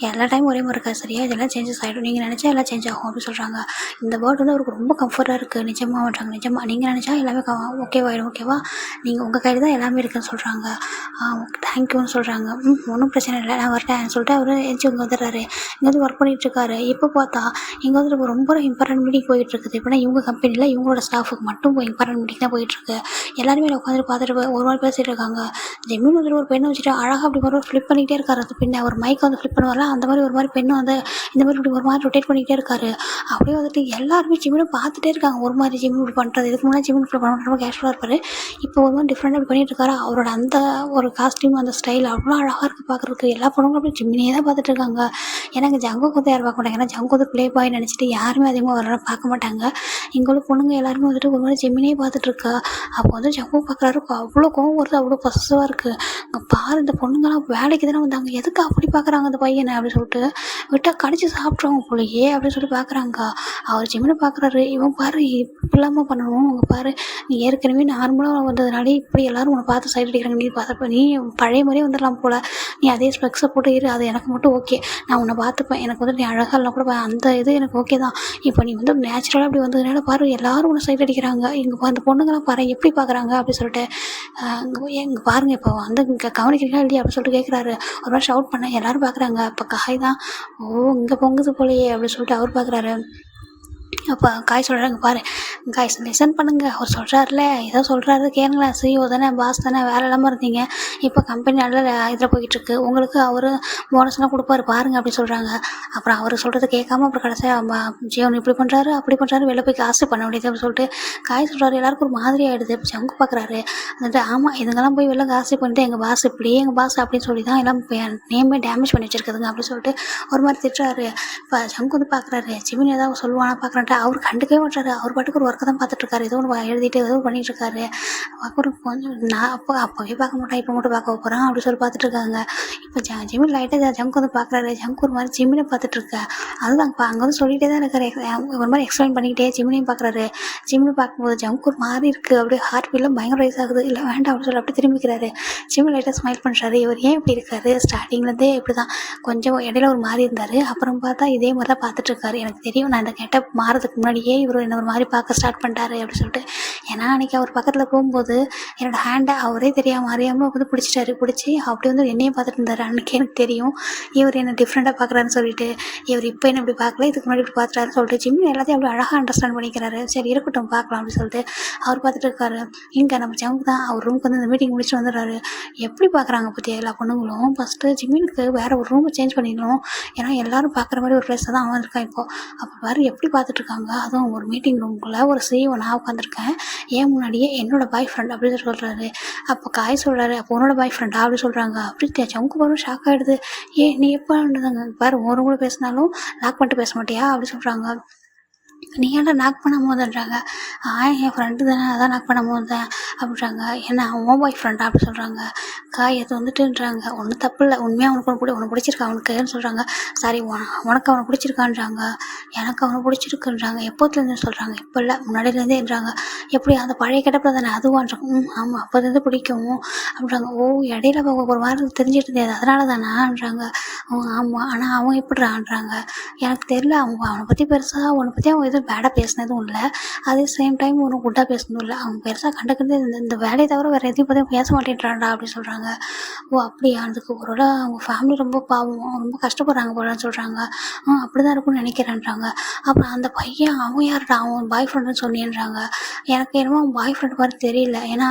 எல்லா டைம் ஒரே மாதிரி இருக்காது சரியா, இதெல்லாம் சேஞ்சஸ் ஆகிடும், நீங்கள் நினச்சா எல்லாம் சேஞ்ச் ஆகும் அப்படின்னு சொல்கிறாங்க. இந்த வேர்ட் வந்து அவருக்கு ரொம்ப கம்ஃபர்ட்டாக இருக்குது. நிஜமாகன்றாங்க. நிஜமாக நீங்கள் நினச்சா எல்லாமே ஓகேவாயிடும். ஓகேவா, நீங்கள் உங்கள் கையில் தான் எல்லாமே இருக்குதுன்னு சொல்கிறாங்க. தேங்க்யூன்னு சொல்கிறாங்க. ஒன்றும் பிரச்சனை இல்லை, நான் வரட்டேன் சொல்லிட்டு அவர் எஞ்சி இங்கே வந்துடுறாரு. இங்கே வந்து ஒர்க் பண்ணிகிட்ருக்காரு. இப்போ பார்த்தா இங்கே வந்து ரொம்ப இம்பார்ட்டன்ட் மீட்டிங் போயிட்டுருக்குது. எப்படின்னா இவங்க கம்பெனியில் இவங்களோட ஸ்டாஃபுக்கு மட்டும் இம்பார்ட்டன்ட் மீட்டிங் தான் போயிட்டுருக்கு. எல்லாருமே உட்காந்துட்டு பார்த்துட்டு ஒரு மாதிரி பேசிகிட்டு இருக்காங்க. ஜெமின் வந்துட்டு ஒரு பெண்ணை வச்சுட்டு அழகாக அப்படி ஒரு ஃப்ளிப் பண்ணிக்கிட்டே இருக்காரு. அது பின்ன ஒரு மைக் வந்து ஃப்ளிப் பண்ணுவார்ல, அந்த மாதிரி ஒரு மாதிரி பெண்ணை வந்து இந்த மாதிரி இப்படி ஒரு மாதிரி ரொட்டேட் பண்ணிக்கிட்டே இருக்காரு. அப்படியே வந்துட்டு எல்லாருமே ஜிமினை பார்த்துட்டே இருக்காங்க. ஒரு மாதிரி ஜிமின் இப்படி பண்ணுறது, இதுக்கு முன்னாடி ஜிமின் இப்படி பண்ண ரொம்ப கேஷுவலாக இருப்பார். இப்போ ஒரு மாதிரி டிஃப்ரெண்டாக இப்படி பண்ணிட்டு இருக்காரு. அவரோட அந்த ஒரு காஸ்டியூம் அந்த ஸ்டைல் அவ்வளோ அழகாக இருக்குது பார்க்குறதுக்கு. எல்லா பொண்ணுங்களும் அப்படி ஜிமினே தான் பார்த்துட்டு இருக்காங்க. ஏன்னா இங்கே ஜங்குக்கு வந்து யாரும் பார்க்க மாட்டாங்க. ஏன்னா ஜங்கு வந்து ப்ளே பாய் நினச்சிட்டு யாருமே அதிகமாக வர பார்க்க மாட்டாங்க. இங்கே உள்ள பொண்ணுங்க எல்லாருமே வந்துட்டு ஒரு மாதிரி ஜெமினே பார்த்துட்ருக்கா. அப்போ வந்து ஜங்கு பார்க்குறாரு, அவ்வளோ கோவம் வருது, அவ்வளோ பொசசிவாக இருக்குது. அங்கே பாரு இந்த பொண்ணுங்களாம் வேலைக்கு தானே வந்தாங்க, எதுக்கு அப்படி பார்க்குறாங்க அந்த பையனை அப்படின்னு சொல்லிட்டு, விட்டால் கடிச்சு சாப்பிட்றவங்க போலையே அப்படின்னு சொல்லி பார்க்குறாங்க. அவர் ஜெமினை பார்க்குறாரு, இவன் பாரு இப்படிலாமா பண்ணணும், அவங்க பாரு நீ ஏற்கனவே நார்மலாக வந்ததுனாலே இப்படி எல்லோரும் உன்னை பார்த்து சைட் அடிக்கிறாங்க, நீ பார்த்தப்ப நீ பழைய மாதிரியே வந்துடலாம் போல், நீ அதே ஸ்பெக்ஸை போட்டு இரு, அது எனக்கு மட்டும் ஓகே, நான் உன்னை பார்த்துப்பேன், எனக்கு வந்து நீ அழகாக இல்லை கூட அந்த இது எனக்கு ஓகே தான், இப்போ நீ வந்து நேச்சுரலாக அப்படி வந்ததுனால பாரு எல்லாரும் உன்னை சைட் அடிக்கிறாங்க, இங்கே அந்த பொண்ணுங்களாம் பாரு எப்படி பார்க்குறாங்க அப்படின்னு சொல்லிட்டு, இங்கே பாருங்கள் இப்போ வந்து இங்கே கவனிக்கிறீங்களா இல்லையா அப்படின்னு சொல்லிட்டு கேட்குறாரு. ஒரு மாதிரி ஷவுட் பண்ண எல்லாரும் பார்க்குறாங்க. இப்போ காய் தான் ஓ இங்கே பொங்குது போலையே அப்படின்னு சொல்லிட்டு அவர் பார்க்குறாரு. அப்போ காய் சொல்கிறாங்க, பாரு காய்ஸ் லிசன் பண்ணுங்கள், அவர் சொல்கிறாருல ஏதோ சொல்கிறாரு கேளுங்களேன், சிஓ தானே பாஸ் தானே வேலை இல்லாமல் இருந்தீங்க, இப்போ கம்பெனி நல்ல இதில் போய்கிட்டுருக்கு, உங்களுக்கு அவர் போனஸ்லாம் கொடுப்பாரு பாருங்க அப்படி சொல்கிறாங்க. அப்புறம் அவர் சொல்கிறது கேட்காம அப்புறம் கடைசியாக ஜீவன் இப்படி பண்ணுறாரு அப்படி பண்ணுறாரு, வெளில போய் காசு பண்ண முடியாது அப்படின்னு சொல்லிட்டு காய் சொல்கிறாரு. எல்லாருக்கும் ஒரு மாதிரி ஆகிடுது. இப்போ ஜங்கு பார்க்குறாரு, வந்துட்டு ஆமாம் இதுங்கெல்லாம் போய் வெளில காசு பண்ணிட்டு எங்கள் பாஸ் இப்படி எங்கள் பாஸ் அப்படின்னு சொல்லி தான் எல்லாம் நேமே டேமேஜ் பண்ணி வச்சுருக்குதுங்க அப்படின்னு சொல்லிட்டு ஒரு மாதிரி திட்டுறாரு. இப்போ ஜங்கு வந்து பார்க்குறாரு, ஜிமின் ஏதாவது சொல்லுவானா பார்க்குறான்ட்டு அவர் கண்டுக்கவே மாட்டாரு. அவர் பாட்டுக்கு ஒரு ஒர்க்கை தான் பார்த்துட்ருக்காரு. ஏதோ ஒன்று எழுதிட்டு ஏதோ பண்ணிகிட்ருக்காரு. அப்புறம் கொஞ்சம் நான் அப்போவே பார்க்க மாட்டேன், இப்போ மட்டும் பார்க்க போகிறேன் அப்படி சொல்லி பார்த்துட்ருக்காங்க. இப்போ ஜிமின் லைட்டாக ஜங்க் வந்து பார்க்குறாரு. ஜங்க் ஒரு மாதிரி ஜிமினை பார்த்துட்ருக்கேன். அதுதான் அங்கே வந்து சொல்லிகிட்டே தான் இருக்காரு. ஒரு மாதிரி எக்ஸ்பிளைன் பண்ணிக்கிட்டே ஜிமினையும் பார்க்குறாரு. ஜிமினை பார்க்கும்போது ஜங்க் ஒரு மாதிரி இருக்குது. அப்படியே ஹார்ட் பீட்லாம் பயங்கர ரைஸ் ஆகுது. இல்லை வேண்டாம் அப்படின்னு சொல்லி அப்படி திரும்பிக்கிறாரு. ஜிமின் லைட்டாக ஸ்மைல் பண்ணுறாரு. இவர் ஏன் இப்படி இருக்காரு? ஸ்டார்டிங்லேருந்தே இப்படி தான் கொஞ்சம் இடையில ஒரு மாதிரி இருந்தார். அப்புறம் பார்த்தா இதே மாதிரி தான் பார்த்துட்ருக்காரு. எனக்கு தெரியும் நான் இந்த கெட்டப் மாறதுக்கு முன்னாடியே இவர் என்ன ஒரு மாதிரி பார்க்க ஸ்டார்ட் பண்ணிட்டாரு அப்படின்னு சொல்லிட்டு. ஏன்னா அன்றைக்கி அவர் பக்கத்தில் போகும்போது என்னோடய ஹேண்டை அவரே தெரியாமல் அறியாமல் வந்து பிடிச்சிட்டாரு. பிடிச்சி அப்படி வந்து என்னையும் பார்த்துட்டு இருந்தார். அன்றைக்கி எனக்கு தெரியும் இவர் என்ன டிஃப்ரெண்ட்டாக பார்க்குறாருன்னு சொல்லிட்டு. இவர் இப்போ என்ன இப்படி பார்க்கல, இதுக்கு முன்னாடி இப்படி பார்த்துட்டாருன்னு சொல்லிட்டு ஜிம்மின் எல்லாத்தையும் அப்படி அழகாக அண்டர்ஸ்டாண்ட் பண்ணிக்கிறாரு. சரி இருக்கட்டும் பார்க்கலாம் அப்படின்னு சொல்லிட்டு அவர் பார்த்துட்டு இருக்காரு. இங்கே நம்ம ஜங்க் தான் அவர் ரூமுக்கு வந்து இந்த மீட்டிங் முடிச்சுட்டு வந்துடுறாரு. எப்படி பார்க்குறாங்க பற்றி எல்லா பொண்ணுங்களும் ஃபஸ்ட்டு ஜிம்மினுக்கு வேறு ஒரு ரூமை சேஞ்ச் பண்ணிடணும். ஏன்னா எல்லோரும் பார்க்குற மாதிரி ஒரு ப்ளேஸில் தான் அவன் இருக்கான். இப்போது அப்போ வேறு எப்படி பார்த்துட்ருக்காங்க. அதுவும் ஒரு மீட்டிங் ரூமுக்குள்ளே ஒரு CEO நான் உட்காந்துருக்கேன். ஏன் முன்னாடியே என்னோட பாய் ஃப்ரெண்ட் அப்படின்னு சொல்கிறாரு. அப்போ காய் சொல்கிறாரு. அப்போ உன்னோட பாய் ஃப்ரெண்டா அப்படி சொல்கிறாங்க. அப்படி ஜங்கு வரும் ஷாக் ஆகிடுது. நீ எப்போ பாரு ஒரு கூட பேசினாலும் லாக் பண்ணிட்டு பேச மாட்டியா அப்படி சொல்கிறாங்க. நீ ஏன்டா நாக் பண்ண போதுன்றாங்க. என் ஃப்ரெண்டு தானே அதான் நாக் பண்ண போதேன் அப்படின்றாங்க. ஏன்னா அவன் பாய் ஃப்ரெண்டா அப்படி சொல்கிறாங்க. அது வந்துட்டுன்றாங்க. ஒன்றும் தப்பு இல்லை, உண்மையாக உனக்கு பிடிச்சிருக்கா அவனுக்குன்னு சொல்கிறாங்க. சாரி உனக்கு அவனை பிடிச்சிருக்கான்றாங்க. எனக்கு அவனை பிடிச்சிருக்குன்றாங்க. எப்போத்துலேருந்து சொல்கிறாங்க. இப்போ இல்லை முன்னாடியிலேருந்தேன்றாங்க. எப்படி அந்த பழைய கிடப்பில் தானே அதுவான்றாங்க. ஆமாம் அப்போதுலேருந்து பிடிக்கும் அப்படின்றாங்க. இடையில ஒரு வாரம் தெரிஞ்சிட்டு இருந்தது அதனால தானான்றாங்க. ஆமாம் ஆனால் அவன் எப்படிறான்றாங்க. எனக்கு தெரியல, அவனை பற்றி பெருசாக உன்னை பற்றி அவன் எதுவும் பேடாக பேசினதும் இல்லை, அதே சேம் டைம் ஒன்றும் குட்டாக பேசினதும் இல்லை. அவங்க பெருசாக கண்டுக்கிறது இந்த வேலையை தவிர வேறு எதையும் பற்றி பேச மாட்டேன்றான்டா அப்படின்னு சொல்கிறாங்க. அப்படியா, அதுக்கு ஒரு அவங்க ஃபேமிலி ரொம்ப பாவம், ரொம்ப கஷ்டப்படுறாங்க போலன்னு சொல்கிறாங்க. அப்படி தான் இருக்கும்னு நினைக்கிறேன்றாங்க. அப்புறம் அந்த பையன் அவன் யார்டா அவன் பாய் ஃப்ரெண்டுன்னு சொன்னேன்றாங்க. எனக்கு என்னமோ அவன் பாய் ஃப்ரெண்ட் மாதிரி தெரியல. ஏன்னா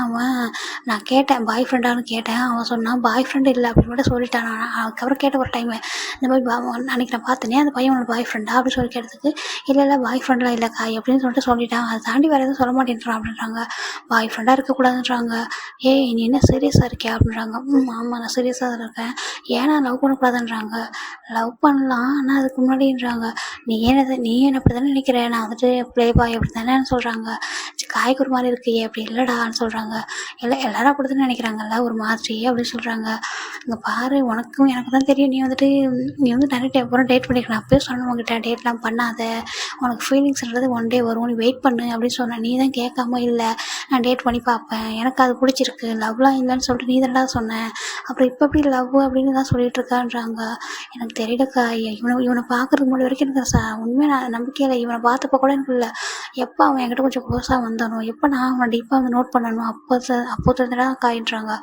நான் கேட்டேன் பாய் ஃப்ரெண்டானு கேட்டேன். அவன் சொன்னான் பாய் ஃப்ரெண்டு இல்லை அப்படின்னு மட்டும் சொல்லிட்டான். நான் அதுக்கப்புறம் கேட்ட ஒரு டைமு இந்த மாதிரி அன்றைக்கி நான் பார்த்தேனே அந்த பையன் உனக்கு பாய் ஃப்ரெண்டா அப்படின்னு சொல்லி கேட்டதுக்கு இல்லை பாய் ஃப்ரெண்ட்லாம் இல்லைக்கா அப்படின்னு சொல்லிட்டு சொல்லிட்டான். அதை தாண்டி வேறு எதுவும் சொல்ல மாட்டேன்றான் அப்படின்றாங்க. பாய் ஃப்ரெண்டாக இருக்கக்கூடாதுன்றாங்க. நீ என்ன சீரியஸாக இருக்கியா அப்படின்றாங்க. ஆமாம் நான் சீரியஸாக தான் இருக்கேன். ஏன்னா லவ் பண்ணக்கூடாதுன்றாங்க. லவ் பண்ணலாம் ஆனால் அதுக்கு முன்னாடின்றாங்க. நீ என்ன அப்படி தானே நினைக்கிற, நான் வந்துட்டு ப்ளே பாய் அப்படி தானே சொல்கிறாங்க. காய்கறி மாதிரி இருக்கியே அப்படி இல்லைடான்னு சொல்கிறாங்க. எல்லாரும் அப்படி தானே நினைக்கிறாங்கல்ல ஒரு மாதிரி அப்படின்னு சொல்கிறாங்க. இங்கே பாரு உனக்கும் எனக்கு தான் தெரியும், நீ வந்து நிறைய அப்புறம் டேட் பண்ணிக்கலாம். அப்போயே சொன்னேன் உங்ககிட்ட டேட்லாம் பண்ணாத, உனக்கு ஃபீலிங்ஸ்ன்றது ஒன் டே வரும், நீ வெயிட் பண்ணு அப்படின்னு சொன்னேன். நீ தான் கேட்காம இல்லை நான் டேட் பண்ணி பார்ப்பேன், எனக்கு அது பிடிச்சிருக்கு, லவ்லாம் இல்லைன்னு சொல்லிட்டு நீ தான்டா சொன்னேன், அப்புறம் இப்போ எப்படி லவ் அப்படின்னு தான் சொல்லிட்டு இருக்கான்றாங்க. எனக்கு தெரியலக்கா, இவனை பார்க்குறதுக்கு முன்னாடி வரைக்கும் எனக்கு உண்மையாக நான் நம்பிக்கையில் இவனை பார்த்தப்போ கூட எனக்கு இல்லை. எப்போ அவன் என்கிட்ட கொஞ்சம் க்ளோஸாக வந்தானோ, எப்போ நான் அவனை டீப்பாக வந்து நோட் பண்ணணும் அப்போதுலேருந்து காயின்றாங்க.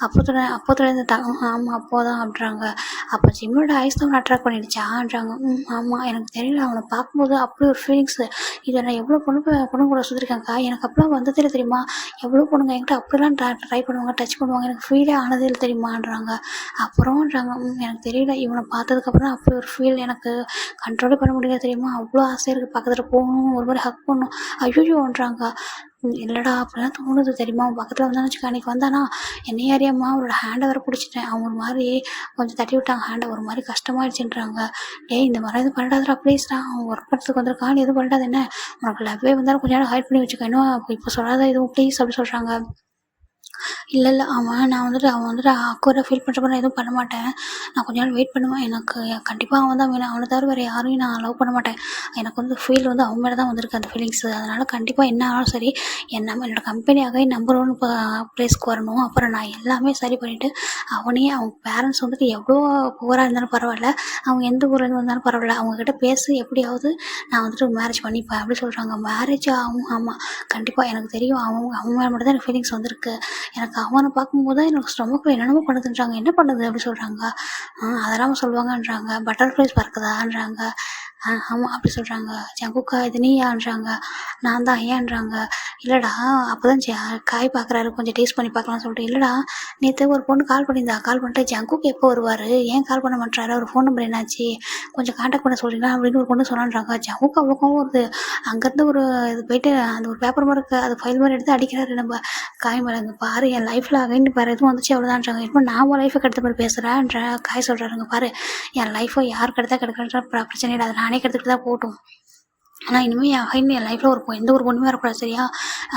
அப்போதுலேருந்து ஆமாம் அப்போதான் அப்படின்றாங்க. அப்போ ஜிம்மோட ஐஸ் தான் அட்ராக்ட் பண்ணிடுச்சான்றாங்க. ஆமாம் எனக்கு தெரியல, அவனை பார்க்கும்போது அப்படி ஒரு ஃபீலிங்ஸு. இதை நான் எவ்வளோ பொண்ணு கூட சுற்றிருக்கேன்க்கா, எனக்கு அப்போலாம் வந்ததில்லை தெரியுமா, எவ்வளோ பொண்ணுங்க என்கிட்ட அப்படிலாம் ட்ரை பண்ணுவாங்க, டச் பண்ணுவாங்க, எனக்கு ஃபீலே ஆனதில்லை தெரியுமான்றாங்க. அப்புறம்ன்றாங்க எனக்கு தெரியல, இவனை பார்த்ததுக்கப்புறம் அப்படி ஒரு ஃபீல் எனக்கு கண்ட்ரோலே பண்ண முடியாது தெரியுமா, அவ்வளோ ஆசையாக இருக்குது, பக்கத்தில் போகணும், ஒரு மாதிரி ஹக் பண்ணணும். ஐயோன்றாங்க. இல்லைடா அப்படிலாம் தோணுது தெரியுமா, அவன் பக்கத்தில் வந்தான்னு வச்சுக்க, அன்றைக்கி வந்தானா என்னைய அறியாமா அவரோட ஹேண்டை வேறு பிடிச்சிட்டேன். அவங்க ஒரு மாதிரி கொஞ்சம் தட்டி விட்டாங்க ஹேண்டை, ஒரு மாதிரி கஷ்டமாயிடுச்சுன்றாங்க. இந்த மாதிரி எதுவும் பண்ணிடாதா ப்ளீஸ்டா, அவன் ஒர்க் பண்ணுறதுக்கு வந்திருக்கான்னு எதுவும் பண்ணிடாது, என்ன உனக்கு லவ்வே வந்தாலும் கொஞ்சம் நேரம் ஹைட் பண்ணி வச்சுக்க, இன்னும் இப்போ சொல்லாத எதுவும் ப்ளீஸ் அப்படி சொல்கிறாங்க. இல்லை அவன் வந்துட்டு அக்கறை ஃபீல் பண்ணுற மாதிரி நான் எதுவும் பண்ண மாட்டேன், நான் கொஞ்ச நாள் வெயிட் பண்ணுவேன், எனக்கு கண்டிப்பாக அவன் தான் வேணும், அவனை தவிர வேறு யாரையும் நான் லவ் பண்ண மாட்டேன், எனக்கு வந்து ஃபீல் வந்து அவன் மேலே தான் வந்திருக்கு அந்த ஃபீலிங்ஸு, அதனால் கண்டிப்பாக என்ன ஆனாலும் சரி என்னோடய கம்பெனியாகவே நம்பர் 1 ப்ளேஸ்க்கு வரணும். அப்புறம் நான் எல்லாமே சரி பண்ணிவிட்டு அவனையே அவங்க பேரண்ட்ஸ் வந்துட்டு எவ்வளோ புவராக இருந்தாலும் பரவாயில்ல, அவங்க எந்த ஊர்லேருந்து வந்தாலும் பரவாயில்ல, அவங்கக்கிட்ட பேசி எப்படியாவது நான் வந்துட்டு மேரேஜ் பண்ணிப்பேன் அப்படி சொல்கிறாங்க. மேரேஜ் ஆகும், ஆமாம் கண்டிப்பாக எனக்கு தெரியும், அவன் மேலே மட்டும் தான் எனக்கு ஃபீலிங்ஸ் வந்திருக்கு, எனக்கு அவனை பார்க்கும்போது தான் எனக்கு ஸ்டொமக்கில் என்னென்னமோ பண்ணுதுன்றாங்க. என்ன பண்ணுது அப்படி சொல்கிறாங்க. அதெல்லாம் சொல்லுவாங்கன்றாங்க. பட்டர்ஃப்ளைஸ் பறக்குதான்றாங்க. ஆமாம் அப்படி சொல்கிறாங்க. ஜங்குக்கா இது நீயான்றாங்க. நான் தான் ஏன்றாங்க. இல்லைடா அப்போ தான் காய் பார்க்குறாரு, கொஞ்சம் டேஸ்ட் பண்ணி பார்க்கலாம்னு சொல்லிட்டு. இல்லைடா நேற்று ஒரு பொண்ணு கால் பண்ணிட்டு ஜங்குக்கு எப்போ வருவார், ஏன் கால் பண்ண மாட்டாரு, அவர் ஃபோன் நம்பர் என்னாச்சு, கொஞ்சம் கான்டாக்ட் பண்ண சொல்கிறீங்களா அப்படின்னு ஒரு பொண்ணு சொன்னான்றாங்க. ஜங்குக்கு அவ்வளோக்கும் வருது. அங்கேருந்து ஒரு இது போயிட்டு அந்த ஒரு பேப்பர் மாதிரி இருக்குது, அது ஃபைல் மாதிரி எடுத்து அடிக்கிறாரு நம்ம காய் மேலே. இங்கே பாரு என் லைஃப்பில் அகைன்னு வேறு எதுவும் வந்துச்சு அவ்வளோதான்றாங்க. இப்போ நான் உன் லைஃபை கெடுத்த மாதிரி பேசுகிறேன்ற காய் சொல்கிறாருங்க. பாரு என் லைஃபை யார் கெடுத்தா கெடுக்கிறன்ற பிரச்சனை இல்லை, அதை நானே கெடுத்துக்கிட்டு தான் போகட்டும், ஆனால் இனிமேல் என் லைஃப்பில் எந்த ஒரு பொண்ணுமே வரக்கூடாது சரியா.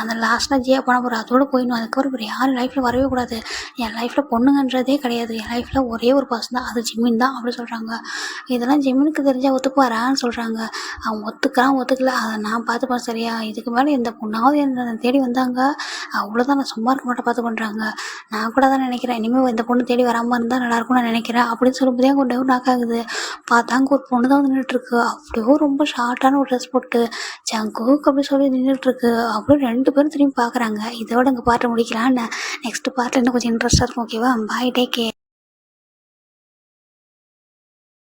அந்த லாஸ்ட்டாக ஜியா போன போகிற அதோடு போயிடணும். அதுக்கப்புறம் வேறு யாரும் லைஃப்பில் வரவே கூடாது. என் லைஃப்பில் பொண்ணுங்கன்றதே கிடையாது. என் லைஃப்பில் ஒரே ஒரு பர்சன் தான், அது ஜிமின் தான் அப்படி சொல்கிறாங்க. இதெல்லாம் ஜிமினுக்கு தெரிஞ்சால் ஒத்துக்குவாரான்னு சொல்கிறாங்க. அவன் ஒத்துக்கல, அதை நான் பார்த்துப்பேன் சரியா. இதுக்கு மேலே எந்த பொண்ணாவது என்னை தேடி வந்தாங்க அவ்வளோதான், நான் சும்மா இருக்க மாட்டேன் பார்த்துக்கொண்டாங்க. நான் கூட தான் நினைக்கிறேன், இனிமேல் இந்த பொண்ணு தேடி வராமல் இருந்தால் நல்லாயிருக்கும்னு நான் நினைக்கிறேன் அப்படின்னு சொல்லும்போதே அங்கே டவுன் நாக்காகுது. பார்த்தாங்க ஒரு பொண்ணு தான் வந்து நின்றுட்டுருக்கு. அப்படியோ ரொம்ப ஷார்ட்டான ஒரு ட்ரெஸ் போட்டு ஜங்குக் அப்படி சொல்லி நின்றுட்டுருக்கு. அப்படியே 2 பேரும் திரும்பி பார்க்குறாங்க. இதோட இங்கே பாட்டை முடிக்கலான்னு. நெக்ஸ்ட் பார்ட்டில் இன்னும் கொஞ்சம் இன்ட்ரெஸ்ட்டாக இருக்கும். ஓகேவா, பாய், டேக் கேர்.